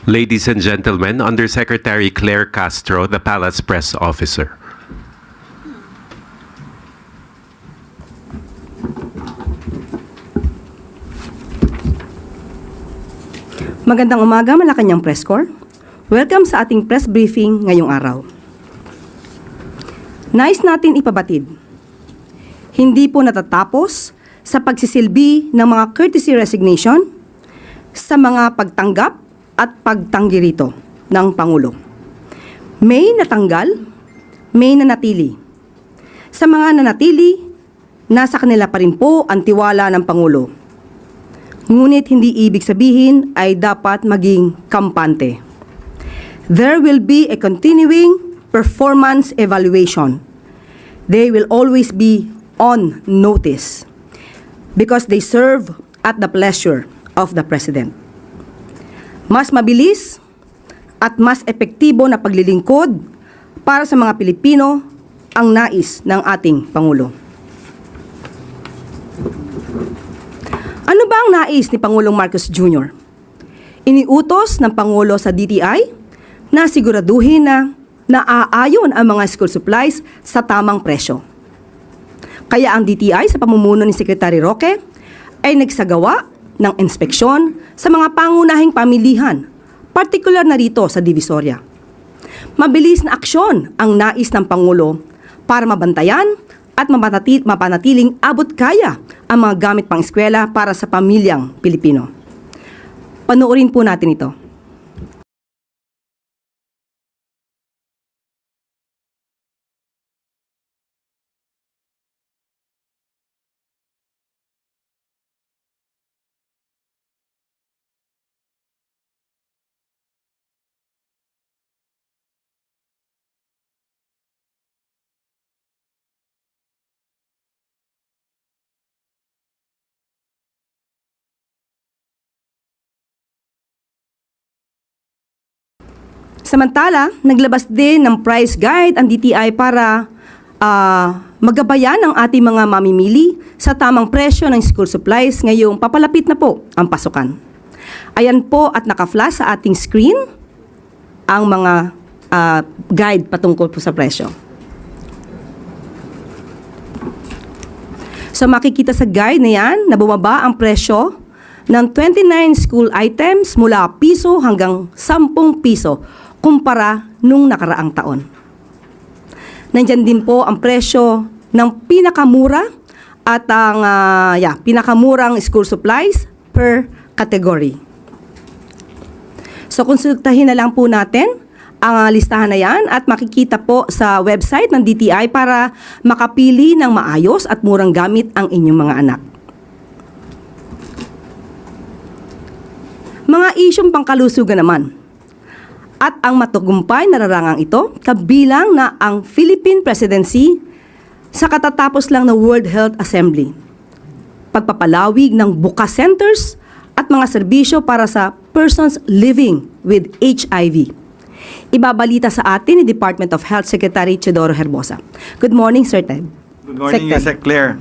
Ladies and gentlemen, Undersecretary Claire Castro, the Palace Press Officer. Magandang umaga, Malacanang Press Corps. Welcome sa ating press briefing ngayong araw. Nais natin ipabatid, hindi po natatapos sa pagsisilbi ng mga courtesy resignation sa mga pagtanggap at pagtanggi rito ng Pangulo. May natanggal, may nanatili. Sa mga nanatili, nasa kanila pa rin po ang tiwala ng Pangulo. Ngunit hindi ibig sabihin ay dapat maging kampante. There will be a continuing performance evaluation. They will always be on notice because they serve at the pleasure of the President. Mas mabilis at mas epektibo na paglilingkod para sa mga Pilipino ang nais ng ating Pangulo. Ano ba ang nais ni Pangulong Marcos Jr.? Iniutos ng Pangulo sa DTI na siguraduhin na naaayon ang mga school supplies sa tamang presyo. Kaya ang DTI sa pamumuno ni Secretary Roque ay nagsagawa ng inspeksyon sa mga pangunahing pamilihan, partikular na rito sa Divisoria. Mabilis na aksyon ang nais ng Pangulo para mabantayan at mapanatiling abot kaya ang mga gamit pang eskwela para sa pamilyang Pilipino. Panoorin po natin ito. Samantala, naglabas din ng price guide ang DTI para magabayan ang ating mga mamimili sa tamang presyo ng school supplies ngayong papalapit na po ang pasukan. Ayan po at naka-flash sa ating screen ang mga guide patungkol po sa presyo. So makikita sa guide na yan na bumaba ang presyo ng 29 school items mula piso hanggang 10 piso kumpara nung nakaraang taon. Nandyan din po ang presyo ng pinakamura at ang pinakamurang school supplies per category. So konsultahin na lang po natin ang listahan na yan at makikita po sa website ng DTI para makapili ng maayos at murang gamit ang inyong mga anak. Mga isyong pangkalusugan naman. At ang matagumpay na nararangang ito, kabilang na ang Philippine Presidency sa katatapos lang na World Health Assembly. Pagpapalawig ng bukas centers at mga serbisyo para sa persons living with HIV. Ibabalita sa atin ni Department of Health Secretary Teodoro Herbosa. Good morning, Sir Ted. Good morning, Sec Claire.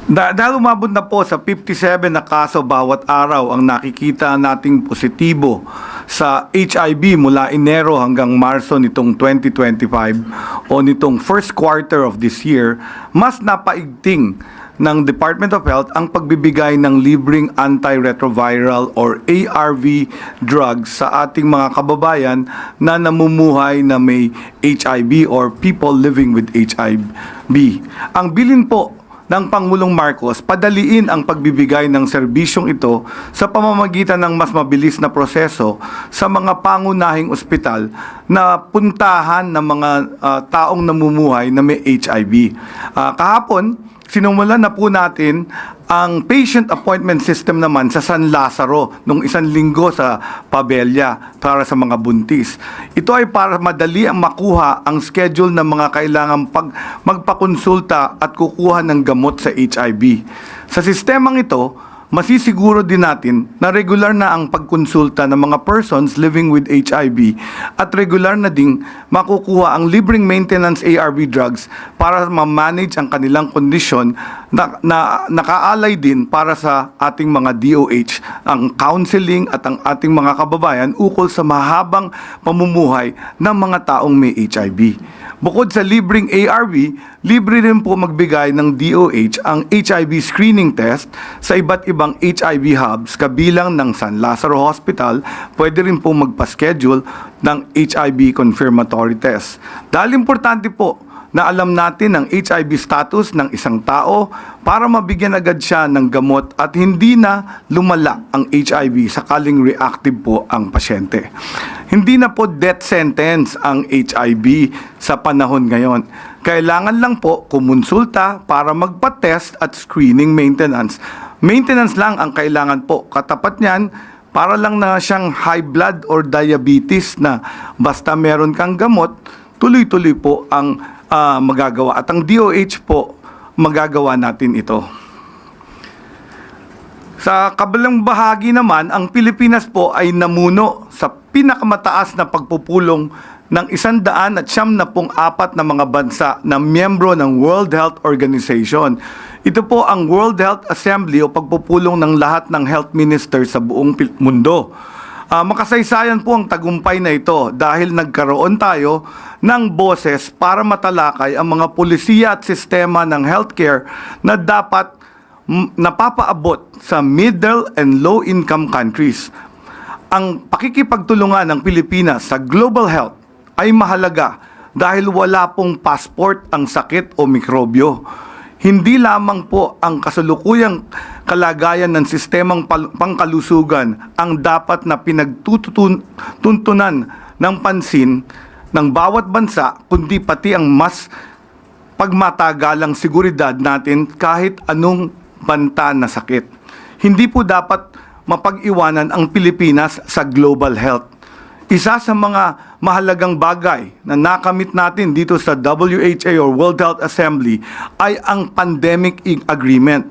Dahil umabot na po sa 57 na kaso bawat araw ang nakikita nating positibo sa HIV mula Enero hanggang Marso nitong 2025 o nitong first quarter of this year, mas napaigting ng Department of Health ang pagbibigay ng libreng antiretroviral or ARV drugs sa ating mga kababayan na namumuhay na may HIV or people living with HIV. Ang bilin po ng Pangulong Marcos, padaliin ang pagbibigay ng serbisyong ito sa pamamagitan ng mas mabilis na proseso sa mga pangunahing ospital na puntahan ng mga taong namumuhay na may HIV. Kahapon, sinumulan na po natin ang patient appointment system naman sa San Lazaro nung 1 linggo sa Pabella para sa mga buntis. Ito ay para madali ang makuha ang schedule ng mga kailangang magpakonsulta at kukuha ng gamot sa HIV. Sa sistemang ito, masisiguro din natin na regular na ang pagkonsulta ng mga persons living with HIV at regular na ding makukuha ang libreng maintenance ARV drugs para ma-manage ang kanilang kondisyon na nakaalay din para sa ating mga DOH, ang counseling at ang ating mga kababayan ukol sa mahabang pamumuhay ng mga taong may HIV. Bukod sa libreng ARV, libre rin po magbigay ng DOH ang HIV screening test sa iba't ibang HIV hubs kabilang ng San Lazaro Hospital. Pwede rin po magpa-schedule ng HIV confirmatory test. Dahil importante po na alam natin ang HIV status ng isang tao para mabigyan agad siya ng gamot at hindi na lumala ang HIV sakaling reactive po ang pasyente. Hindi na po death sentence ang HIV sa panahon ngayon. Kailangan lang po kumonsulta para magpa-test at screening maintenance. Maintenance lang ang kailangan po. Katapat niyan, para lang na siyang high blood or diabetes na basta meron kang gamot, tuloy-tuloy po ang magagawa. At ang DOH po, magagawa natin ito. Sa kabilang bahagi naman, ang Pilipinas po ay namuno sa pinakamataas na pagpupulong ng 174 na mga bansa na miyembro ng World Health Organization. Ito po ang World Health Assembly o pagpupulong ng lahat ng health ministers sa buong mundo. Makasaysayan po ang tagumpay na ito dahil nagkaroon tayo ng boses para matalakay ang mga pulisiya at sistema ng healthcare na dapat napapaabot sa middle and low income countries. Ang pakikipagtulungan ng Pilipinas sa global health ay mahalaga dahil wala pong passport ang sakit o mikrobyo. Hindi lamang po ang kasalukuyang kalagayan ng sistemang pangkalusugan ang dapat na pinagtutunan ng pansin ng bawat bansa, kundi pati ang mas pagmatagalang seguridad natin kahit anong banta na sakit. Hindi po dapat mapag-iwanan ang Pilipinas sa global health. Isa sa mga mahalagang bagay na nakamit natin dito sa WHA or World Health Assembly ay ang Pandemic Agreement.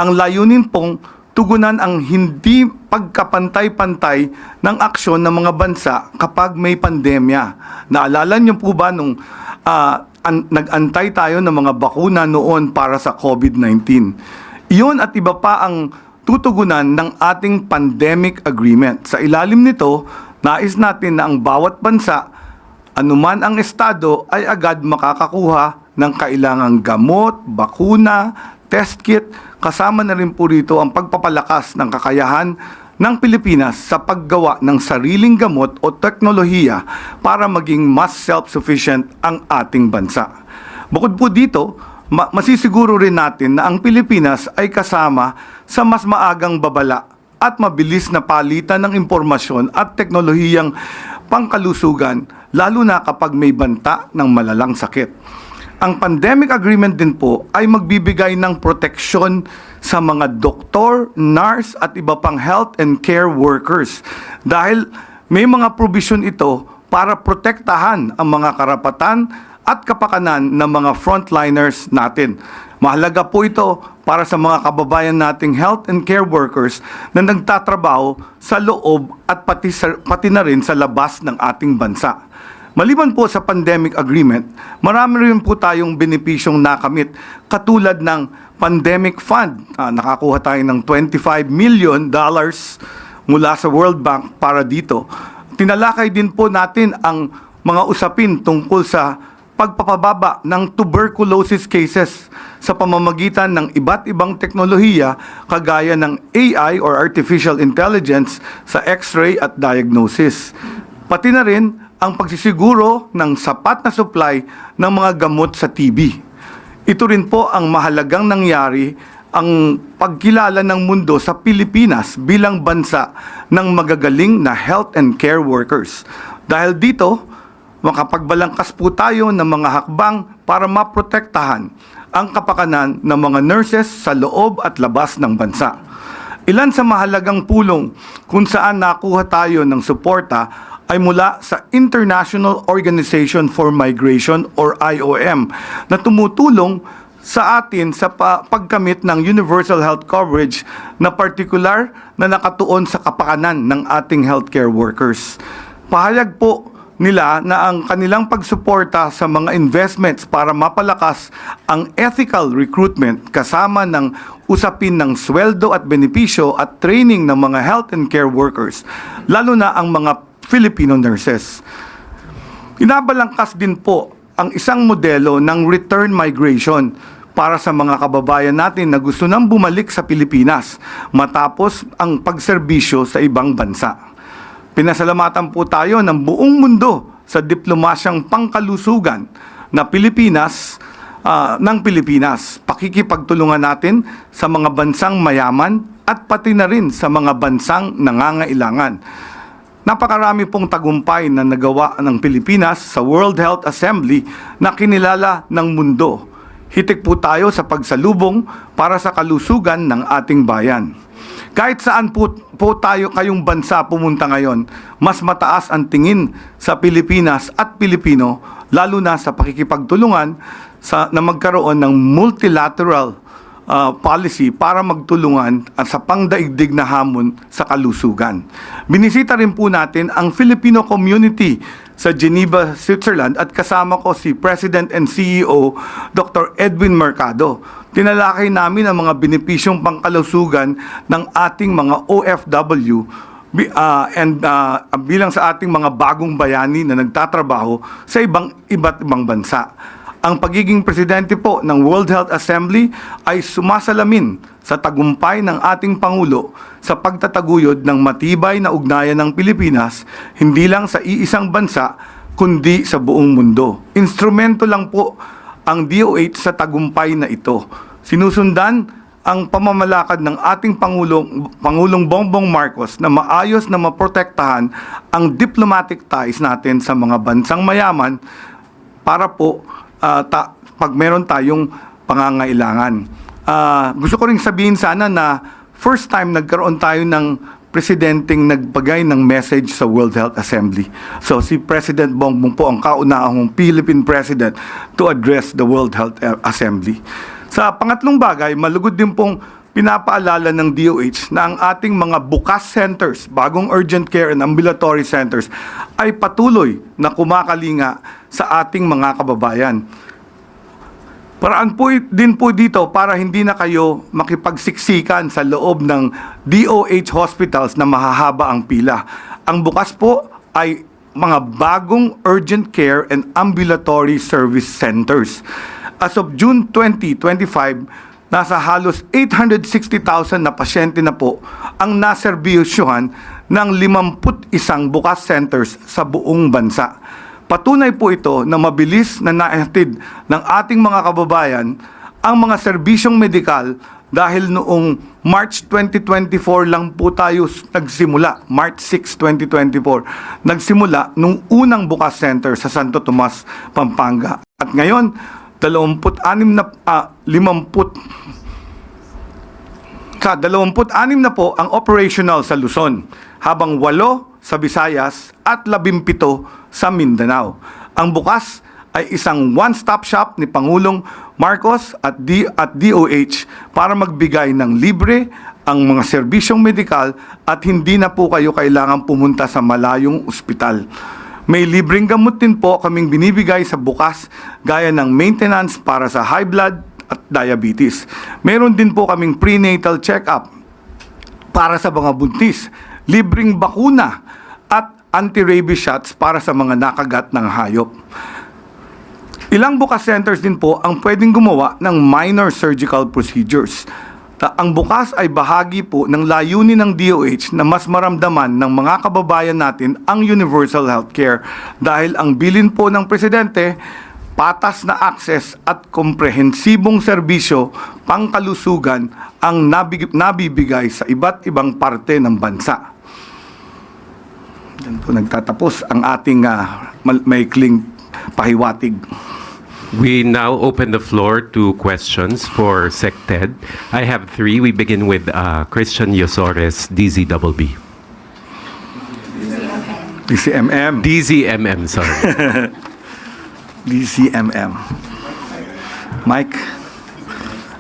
Ang layunin pong tugunan ang hindi pagkapantay-pantay ng aksyon ng mga bansa kapag may pandemya. Naalala niyo po ba nung nag-antay tayo ng mga bakuna noon para sa COVID-19? Iyon at iba pa ang tutugunan ng ating Pandemic Agreement. Sa ilalim nito, nais natin na ang bawat bansa, anuman ang estado, ay agad makakakuha ng kailangang gamot, bakuna, test kit, kasama na rin po rito ang pagpapalakas ng kakayahan ng Pilipinas sa paggawa ng sariling gamot o teknolohiya para maging mas self-sufficient ang ating bansa. Bukod po dito, masisiguro rin natin na ang Pilipinas ay kasama sa mas maagang babala at mabilis na palitan ng impormasyon at teknolohiyang pangkalusugan, lalo na kapag may banta ng malalang sakit. Ang Pandemic Agreement din po ay magbibigay ng proteksyon sa mga doktor, nurse at iba pang health and care workers dahil may mga provision ito para protektahan ang mga karapatan at kapakanan ng mga frontliners natin. Mahalaga po ito para sa mga kababayan nating health and care workers na nagtatrabaho sa loob at pati na rin sa labas ng ating bansa. Maliban po sa Pandemic Agreement, marami rin po tayong benepisyong nakamit katulad ng Pandemic Fund. Nakakuha tayo ng $25 million mula sa World Bank para dito. Tinalakay din po natin ang mga usapin tungkol sa pagpapababa ng tuberculosis cases sa pamamagitan ng iba't ibang teknolohiya kagaya ng AI or Artificial Intelligence sa X-ray at diagnosis. Pati na rin ang pagsisiguro ng sapat na supply ng mga gamot sa TB. Ito rin po ang mahalagang nangyari ang pagkilala ng mundo sa Pilipinas bilang bansa ng magagaling na health and care workers. Dahil dito, makapagbalangkas po tayo ng mga hakbang para maprotektahan ang kapakanan ng mga nurses sa loob at labas ng bansa. Ilan sa mahalagang pulong kung saan nakuha tayo ng suporta ay mula sa International Organization for Migration or IOM na tumutulong sa atin sa pagkamit ng universal health coverage na partikular na nakatuon sa kapakanan ng ating healthcare workers. Pahayag po nila na ang kanilang pagsuporta sa mga investments para mapalakas ang ethical recruitment kasama ng usapin ng sweldo at benepisyo at training ng mga health and care workers, lalo na ang mga Filipino nurses. Inabalangkas din po ang isang modelo ng return migration para sa mga kababayan natin na gusto nang bumalik sa Pilipinas matapos ang pagserbisyo sa ibang bansa. Pinasalamatan po tayo ng buong mundo sa diplomasyang pangkalusugan na Pilipinas, ng Pilipinas. Pakikipagtulungan natin sa mga bansang mayaman at pati na rin sa mga bansang nangangailangan. Napakarami pong tagumpay na nagawa ng Pilipinas sa World Health Assembly na kinilala ng mundo. Hitik po tayo sa pagsalubong para sa kalusugan ng ating bayan. Kahit saan po tayo kayong bansa pumunta ngayon, mas mataas ang tingin sa Pilipinas at Pilipino, lalo na sa pakikipagtulungan na magkaroon ng multilateral policy para magtulungan at sa pangdaigdig na hamon sa kalusugan. Binisita rin po natin ang Filipino community sa Geneva, Switzerland at kasama ko si President and CEO Dr. Edwin Mercado. Tinalakay namin ang mga benepisyong pangkalusugan ng ating mga OFW bilang sa ating mga bagong bayani na nagtatrabaho sa iba't ibang bansa. Ang pagiging presidente po ng World Health Assembly ay sumasalamin sa tagumpay ng ating Pangulo sa pagtataguyod ng matibay na ugnayan ng Pilipinas, hindi lang sa iisang bansa, kundi sa buong mundo. Instrumento lang po ang DOH sa tagumpay na ito. Sinusundan ang pamamalakad ng ating Pangulong Bongbong Marcos na maayos na maprotektahan ang diplomatic ties natin sa mga bansang mayaman para po pag meron tayong pangangailangan. Gusto ko rin sabihin sana na first time nagkaroon tayo ng presidenteng nagbagay ng message sa World Health Assembly. So si President Bongbong po ang kaunahang Philippine President to address the World Health Assembly. Sa pangatlong bagay, malugod din pong pinapaalala ng DOH na ang ating mga bukas centers, bagong urgent care and ambulatory centers, ay patuloy na kumakalinga sa ating mga kababayan. Paraan po din po dito para hindi na kayo makipagsiksikan sa loob ng DOH hospitals na mahahaba ang pila. Ang bukas po ay mga bagong urgent care and ambulatory service centers. As of June 2025, nasa halos 860,000 na pasyente na po ang naserbisyuhan ng 51 bukas centers sa buong bansa. Patunay po ito na mabilis na nahatid ng ating mga kababayan ang mga serbisyong medikal dahil noong March 2024 lang po tayo nagsimula, March 6, 2024, nagsimula nung unang bukas center sa Santo Tomas, Pampanga. At ngayon, 26 na po ang operational sa Luzon, habang 8 sa Visayas at 17 sa Mindanao. Ang bukas ay isang one-stop shop ni Pangulong Marcos at DOH para magbigay ng libre ang mga serbisyong medikal at hindi na po kayo kailangan pumunta sa malayong ospital. May libreng gamot din po kaming binibigay sa bukas gaya ng maintenance para sa high blood at diabetes. Meron din po kaming prenatal check-up para sa mga buntis, libreng bakuna at anti-rabies shots para sa mga nakagat ng hayop. Ilang bukas centers din po ang pwedeng gumawa ng minor surgical procedures. Ang bukas ay bahagi po ng layunin ng DOH na mas maramdaman ng mga kababayan natin ang universal healthcare dahil ang bilin po ng Presidente, patas na access at komprehensibong serbisyo pangkalusugan ang nabibigay sa iba't ibang parte ng bansa. Yan po nagtatapos ang ating maikling pahiwatig. We now open the floor to questions for SecTed. I have 3. We begin with Christian Yosores, DZBB. DCMM. DZMM, sorry. DCMM. Mike.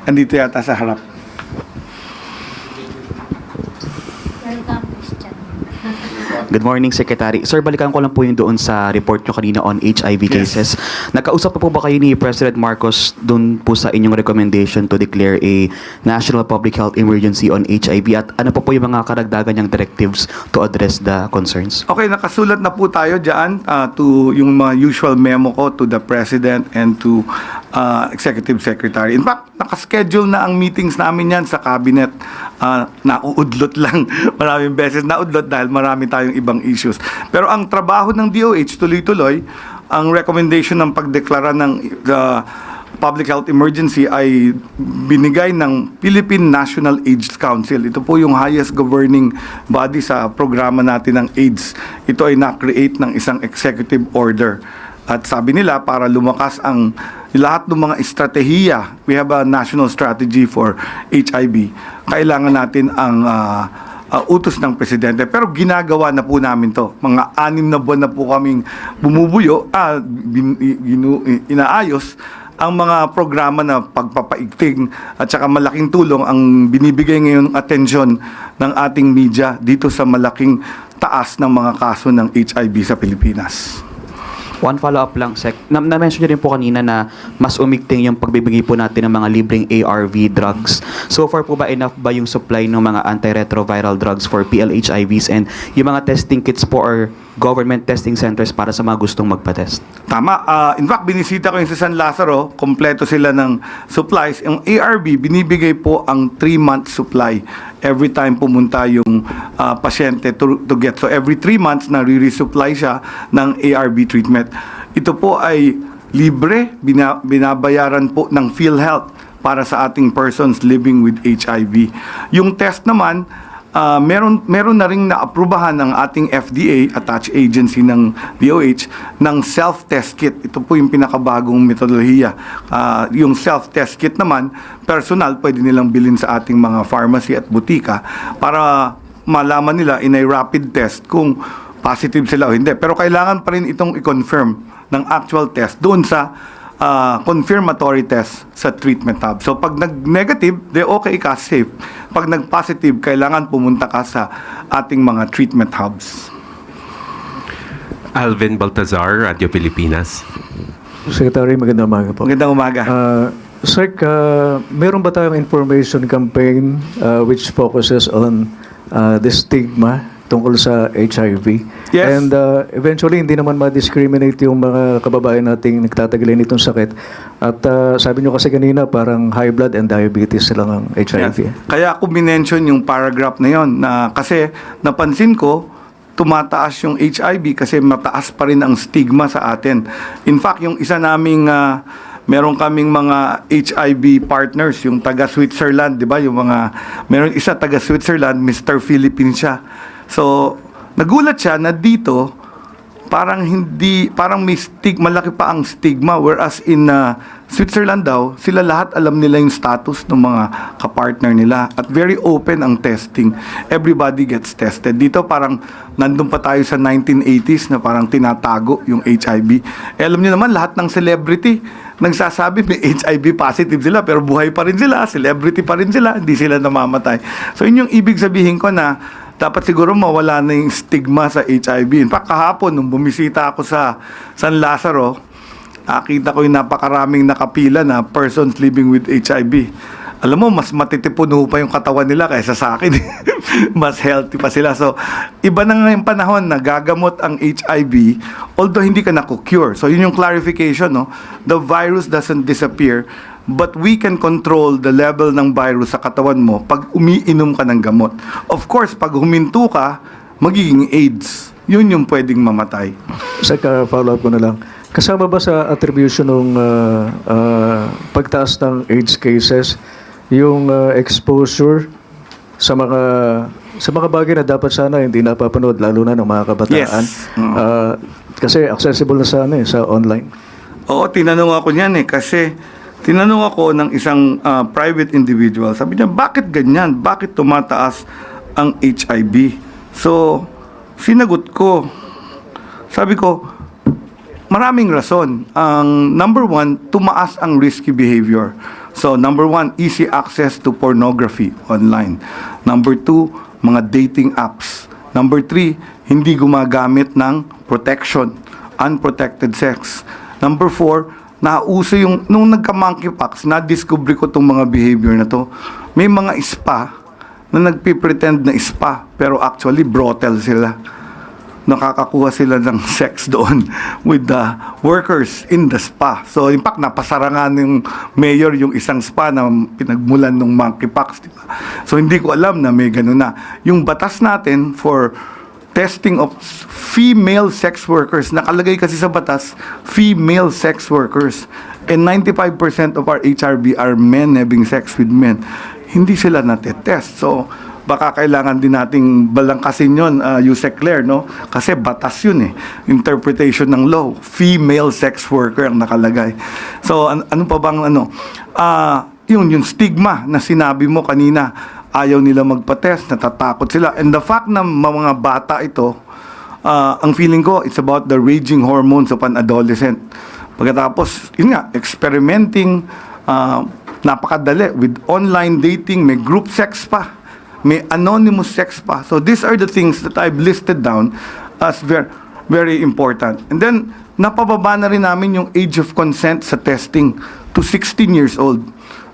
andito yata sa harap. Good morning, Secretary. Sir, balikan ko lang po yung doon sa report nyo kanina on HIV cases. Nagkausap na po ba kayo ni President Marcos doon po sa inyong recommendation to declare a national public health emergency on HIV? At ano po yung mga karagdagan niyang directives to address the concerns? Okay, nakasulat na po tayo dyan to yung mga usual memo ko to the President and to Executive Secretary. In fact, nakaschedule na ang meetings namin yan sa Cabinet. Nauudlot lang. Maraming beses naudlot dahil marami tayong ibang issues. Pero ang trabaho ng DOH, tuloy-tuloy, ang recommendation ng pagdeklara ng public health emergency ay binigay ng Philippine National AIDS Council. Ito po yung highest governing body sa programa natin ng AIDS. Ito ay na-create ng isang executive order. At sabi nila, para lumakas ang lahat ng mga estratehiya, we have a national strategy for HIV. Kailangan natin ang utos ng Presidente. Pero ginagawa na po namin to. Mga 6 na buwan na po kaming bumubuyo, inaayos ang mga programa na pagpapaigting at saka malaking tulong ang binibigay ngayon atensyon ng ating media dito sa malaking taas ng mga kaso ng HIV sa Pilipinas. One follow-up lang, Sec. Na-mention nyo rin po kanina na mas umigting yung pagbibigay po natin ng mga libreng ARV drugs. So far po ba enough ba yung supply ng mga antiretroviral drugs for PLHIVs and yung mga testing kits po or government testing centers para sa mga gustong magpa-test? Tama. In fact, binisita ko yung sa San Lazaro, kompleto sila ng supplies. Yung ARV, binibigay po ang 3-month supply every time pumunta yung pasyente to get. So every 3 months, nare-resupply siya ng ARV treatment. Ito po ay libre, binabayaran po ng PhilHealth para sa ating persons living with HIV. Yung test naman, meron na ring naaprubahan ng ating FDA, attached agency ng DOH, ng self-test kit. Ito po yung pinakabagong metodolohiya. Yung self-test kit naman, personal, pwede nilang bilhin sa ating mga pharmacy at butika para malaman nila in a rapid test kung positive sila o hindi. Pero kailangan pa rin itong i-confirm ng actual test doon sa confirmatory test sa treatment hub. So pag nag-negative, okay ka, safe. Pag nag-positive, kailangan pumunta ka sa ating mga treatment hubs. Alvin Baltazar, Radio Pilipinas. Secretary, magandang umaga po. Magandang umaga. Sir, meron ba tayong information campaign which focuses on the stigma tungkol sa HIV? Yes. And eventually, hindi naman ma-discriminate yung mga kababayan nating nagtatagalin itong sakit. At sabi nyo kasi kanina, parang high blood and diabetes lang ang HIV. Yes. Kaya ako minention yung paragraph na yon na kasi napansin ko, tumataas yung HIV kasi mataas pa rin ang stigma sa atin. In fact, yung isa naming meron kaming mga HIV partners, yung taga Switzerland, 'di ba? Yung mga meron isa taga Switzerland, Mr. Philippines siya. So, nagulat siya na dito parang may malaki pa ang stigma, whereas in Switzerland daw, sila lahat alam nila yung status ng mga kapartner nila at very open ang testing. Everybody gets tested. Dito parang nandun pa tayo sa 1980s na parang tinatago yung HIV. Alam niyo naman, lahat ng celebrity nagsasabi may HIV positive sila pero buhay pa rin sila, celebrity pa rin sila, hindi sila namamatay. So yun yung ibig sabihin ko na dapat siguro mawala na yung stigma sa HIV. In fact, kahapon, nung bumisita ako sa San Lazaro, nakita ko yung napakaraming nakapila na persons living with HIV. Alam mo, mas matitipuno pa yung katawan nila kaysa sa akin. Mas healthy pa sila. So, iba na nga yung panahon na gagamot ang HIV, although hindi ka na-cure. So, yun yung clarification, no? The virus doesn't disappear, but we can control the level ng virus sa katawan mo pag umiinom ka ng gamot. Of course, pag huminto ka, magiging AIDS. Yun yung pwedeng mamatay. Follow-up ko na lang. Kasama ba sa attribution ng pagtaas ng AIDS cases yung exposure sa mga bagay na dapat sana hindi napapanood, lalo na ng mga kabataan? Yes. Kasi accessible na sa online. Oo, tinanong ako niyan kasi tinanong ako ng isang private individual. Sabi niya, bakit ganyan? Bakit tumataas ang HIV? So, sinagot ko. Sabi ko, maraming rason. Ang number one, tumaas ang risky behavior. So number one, easy access to pornography online. Number two, mga dating apps. Number three, hindi gumagamit ng protection, unprotected sex. Number four, nauso yung, nung nagka-monkeypox, na-discover ko itong mga behavior na to. May mga spa na nagpipretend na spa, pero actually brothel sila. Nakakakuha sila ng sex doon with the workers in the spa. So in fact, napasara nga ng mayor yung isang spa na pinagmulan ng monkeypox. Diba? So hindi ko alam na may ganun na. Yung batas natin for testing of female sex workers, nakalagay kasi sa batas, female sex workers. And 95% of our HRB are men having sex with men. Hindi sila natetest. So baka kailangan din nating balangkasin yun, Yusek Claire, no? Kasi batas yun eh. Interpretation ng law. Female sex worker ang nakalagay. So, ano pa bang ano? Yung stigma na sinabi mo kanina, ayaw nila magpa-test, natatakot sila. And the fact na mga bata ito, ang feeling ko, it's about the raging hormones of an adolescent. Pagkatapos, yun nga, experimenting, napakadali with online dating, may group sex pa. May anonymous sex pa. So these are the things that I've listed down as very, very important. And then, napababa na rin namin yung age of consent sa testing to 16 years old.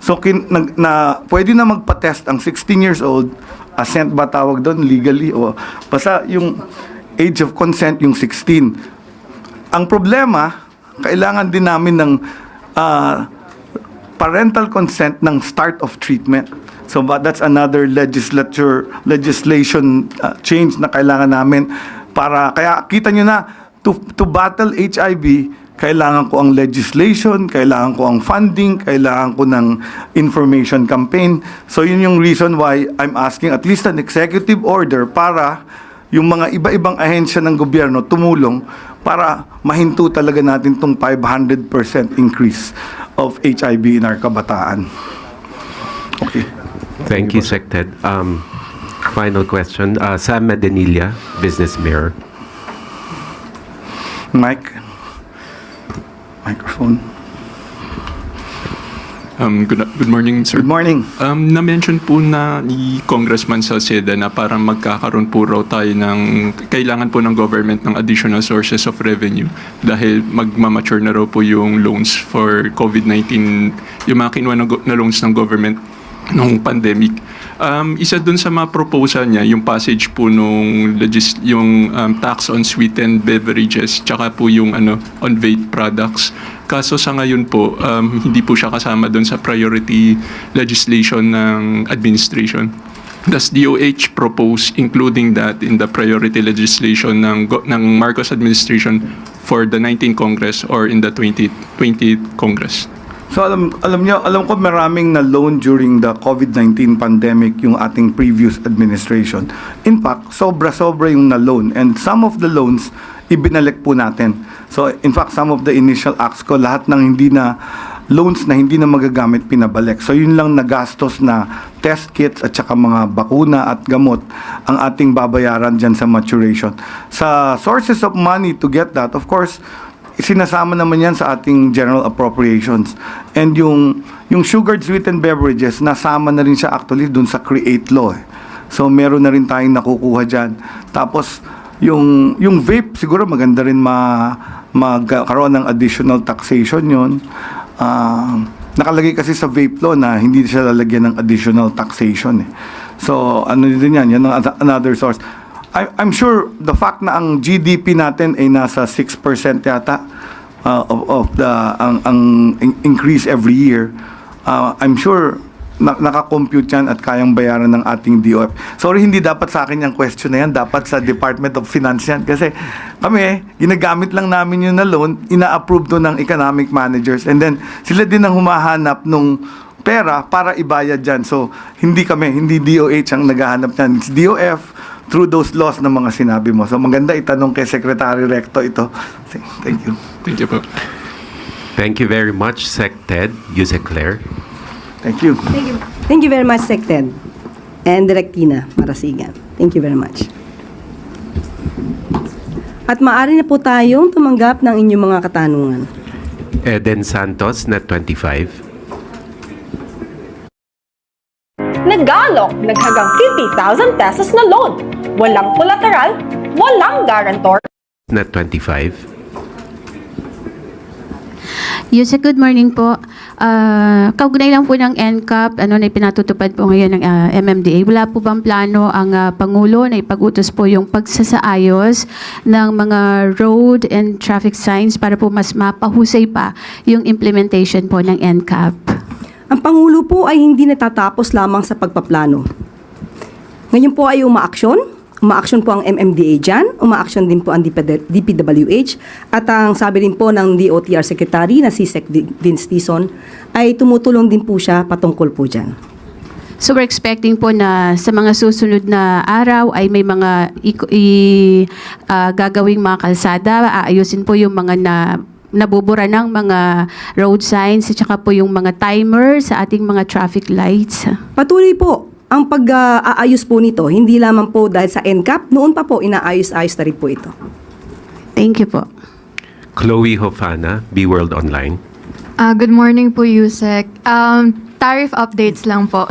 So, pwede na magpa-test ang 16 years old, assent ba tawag doon, legally, o basta yung age of consent yung 16. Ang problema, kailangan din namin ng parental consent ng start of treatment. So but that's another legislation change na kailangan namin para, kaya kita nyo na, to battle HIV, kailangan ko ang legislation, kailangan ko ang funding, kailangan ko ng information campaign. So yun yung reason why I'm asking at least an executive order para yung mga iba-ibang ahensya ng gobyerno tumulong para mahinto talaga natin tong 500% increase of HIV in our kabataan. Okay. Thank you, Sec Ted. Final question. Sam Madanilla, Business Mirror. Microphone. Good morning, sir. Good morning. Na-mention po na ni Congressman Salceda na parang magkakaroon po raw tayo ng kailangan po ng government ng additional sources of revenue dahil magmamature na raw po yung loans for COVID-19, yung mga kinuha na loans ng government nung pandemic. Isa dun sa mga proposal niya, yung passage po nung yung tax on sweetened beverages, tsaka po yung on vape products. Kaso sa ngayon po, hindi po siya kasama dun sa priority legislation ng administration. Does DOH propose including that in the priority legislation ng Marcos administration for the 19th Congress or in the 20th Congress? So alam ko maraming na loan during the COVID-19 pandemic yung ating previous administration. In fact, sobra-sobra yung na loan, and some of the loans ibinalik po natin. So in fact, some of the initial acts ko, lahat ng loans na hindi na magagamit pinabalik. So yun lang nagastos na test kits at saka mga bakuna at gamot ang ating babayaran dyan sa maturation. Sa sources of money to get that, of course, sinasama naman yan sa ating general appropriations. And yung sugared sweetened beverages, nasama na rin siya actually dun sa CREATE law. So meron na rin tayong nakukuha dyan. Tapos yung vape, siguro maganda rin magkaroon ng additional taxation yun. Nakalagay kasi sa vape law na hindi siya lalagyan ng additional taxation. So ano din yan, yan ang another source. I'm sure the fact na ang GDP natin ay nasa 6% yata of the ang increase every year. I'm sure naka-compute yan at kayang bayaran ng ating DOF. Sorry, hindi dapat sa akin yung question na yan. Dapat sa Department of Finance yan. Kasi kami, ginagamit lang namin yun na loan, ina-approve to ng economic managers. And then, sila din ang humahanap nung pera para ibayad dyan. So, hindi DOH ang naghahanap yan. It's DOF through those laws na mga sinabi mo. So, maganda itanong kay Secretary Recto ito. Thank you. Thank you po. Thank you very much, Sec Ted. Yusek Claire. Thank you. Thank you very much, Sec Ted. And Directina Marasigan. Thank you very much. At maaari na po tayong tumanggap ng inyong mga katanungan. Eden Santos, Net 25. Nag-aalok naghagang 50,000 pesos na loan. Walang collateral, walang guarantor. Net 25. Yusek, good morning po. Kaugnay lang po ng NCAP, na pinatutupad po ngayon ng MMDA. Wala po bang plano ang Pangulo na ipag-utos po yung pagsasaayos ng mga road and traffic signs para po mas mapahusay pa yung implementation po ng NCAP? Ang Pangulo po ay hindi natatapos lamang sa pagpaplano. Ngayon po ay umaaksyon. Umaaksyon po ang MMDA dyan, umaaksyon din po ang DPWH, at ang sabi rin po ng DOTR Secretary na si Sec Vince Tison ay tumutulong din po siya patungkol po dyan. So we're expecting po na sa mga susunod na araw ay may mga gagawing mga kalsada, aayusin po yung mga nabubura ng mga road signs at saka po yung mga timer sa ating mga traffic lights. Patuloy po ang pag-aayos po nito, hindi lamang po dahil sa NCAP, noon pa po inaayos-ayos na rin po ito. Thank you po. Chloe Hofana, B-World Online. Good morning po, Yusek. Tariff updates lang po.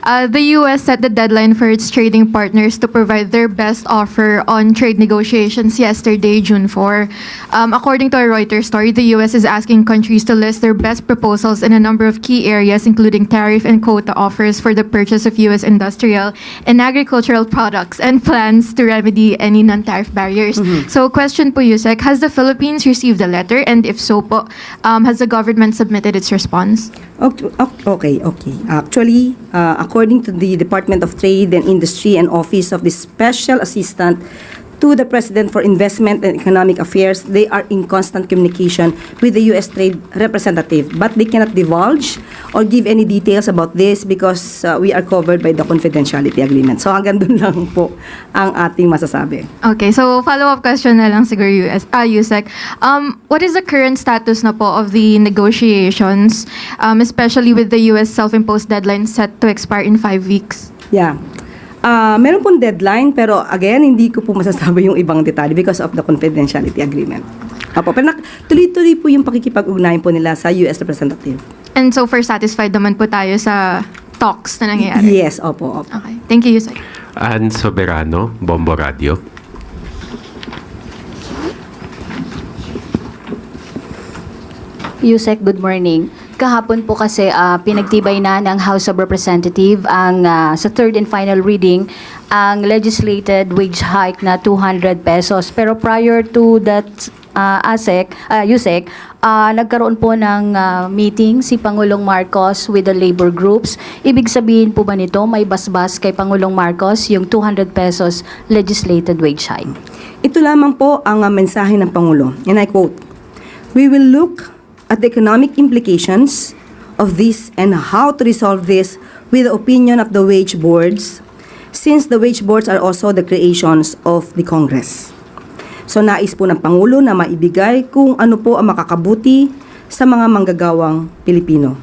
The US set the deadline for its trading partners to provide their best offer on trade negotiations yesterday, June 4. According to a Reuters story, the US is asking countries to list their best proposals in a number of key areas, including tariff and quota offers for the purchase of US industrial and agricultural products and plans to remedy any non-tariff barriers. So, question po, Yusek, has the Philippines received a letter? And if so po, has the government submitted its response? Okay. Actually, according to the Department of Trade and Industry and Office of the Special Assistant to the President for Investment and Economic Affairs, they are in constant communication with the U.S. Trade Representative. But they cannot divulge or give any details about this because we are covered by the confidentiality agreement. So hanggang dun lang po ang ating masasabi. Okay, so follow-up question na lang siguro, Yusek. What is the current status na po of the negotiations, especially with the US self-imposed deadline set to expire in 5 weeks? Yeah. Meron pong deadline, pero again, hindi ko po masasabi yung ibang detalye because of the confidentiality agreement. Apo, pero tuloy-tuloy po yung pakikipag-ugnayan po nila sa US representative. And so far, satisfied naman po tayo sa talks na nangyayari? Yes, opo. Okay, thank you, Yusek. Ann Soberano, Bombo Radio. Yusek, good morning. Kahapon po kasi pinagtibay na ng House of Representatives ang sa third and final reading ang legislated wage hike na 200 pesos. Pero prior to that, Yusek, nagkaroon po ng meeting si Pangulong Marcos with the labor groups. Ibig sabihin po ba nito may basbas kay Pangulong Marcos yung 200 pesos legislated wage hike? Ito lamang po ang mensahe ng Pangulo. And I quote, "We will look at the economic implications of this and how to resolve this with the opinion of the wage boards, since the wage boards are also the creations of the Congress." So nais po ng Pangulo na maibigay kung ano po ang makakabuti sa mga manggagawang Pilipino.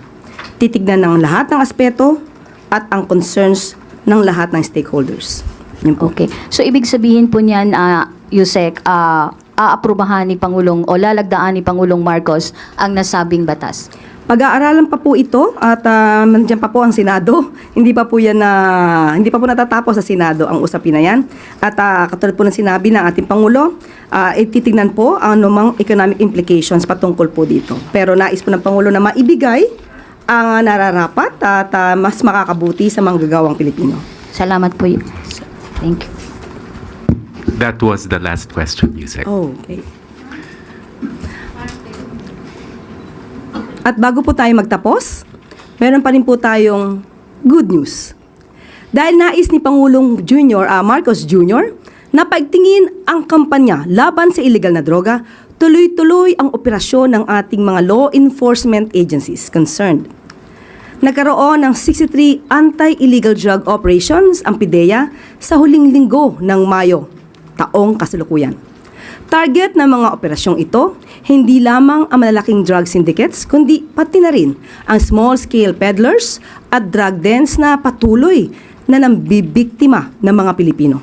Titignan ng lahat ng aspeto at ang concerns ng lahat ng stakeholders. Yun po. Okay. So ibig sabihin po niyan, Yusek, aaprubahan ni Pangulong o lalagdaan ni Pangulong Marcos ang nasabing batas? Pag-aaralan pa po ito at nandiyan pa po ang Senado. Hindi pa po natatapos sa Senado ang usapin na yan. At katulad po ng sinabi ng ating Pangulo, titignan po ang anumang economic implications patungkol po dito. Pero nais po ng Pangulo na maibigay ang nararapat at mas makakabuti sa manggagawang Pilipino. Salamat po. Thank you. That was the last question, Yusek. Okay. At bago po tayo magtapos, meron pa rin po tayong good news. Dahil nais ni Pangulong Marcos Jr. na paigtingin ang kampanya laban sa illegal na droga, tuloy-tuloy ang operasyon ng ating mga law enforcement agencies concerned. Nagkaroon ng 63 anti-illegal drug operations ang PIDEA sa huling linggo ng Mayo, taong kasalukuyan. Target ng mga operasyong ito, hindi lamang ang malalaking drug syndicates, kundi pati na rin ang small-scale peddlers at drug dens na patuloy na nambibiktima ng mga Pilipino.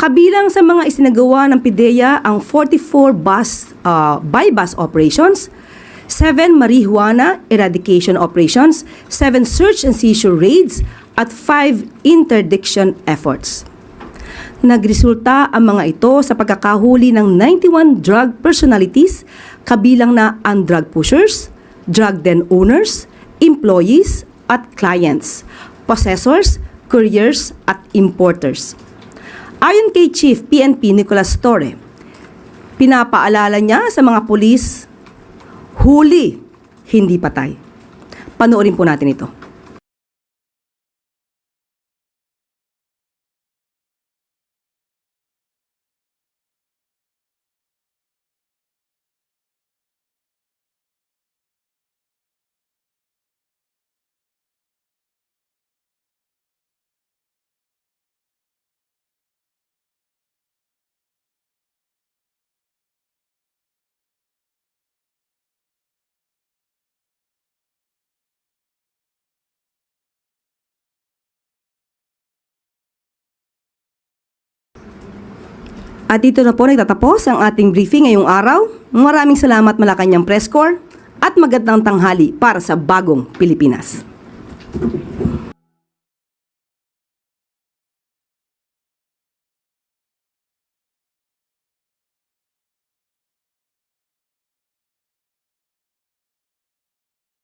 Kabilang sa mga isinagawa ng PIDEA ang 44 buy-bus operations, 7 marijuana eradication operations, 7 search and seizure raids, at 5 interdiction efforts. Nagresulta ang mga ito sa pagkakahuli ng 91 drug personalities, kabilang na ang drug pushers, drug den owners, employees at clients, possessors, couriers at importers. Ayon kay Chief PNP Nicolas Torre, pinapaalala niya sa mga pulis, huli, hindi patay. Panoorin po natin ito. At dito na po nagtatapos ang ating briefing ngayong araw. Maraming salamat Malacanang Press Corps at magandang tanghali para sa bagong Pilipinas.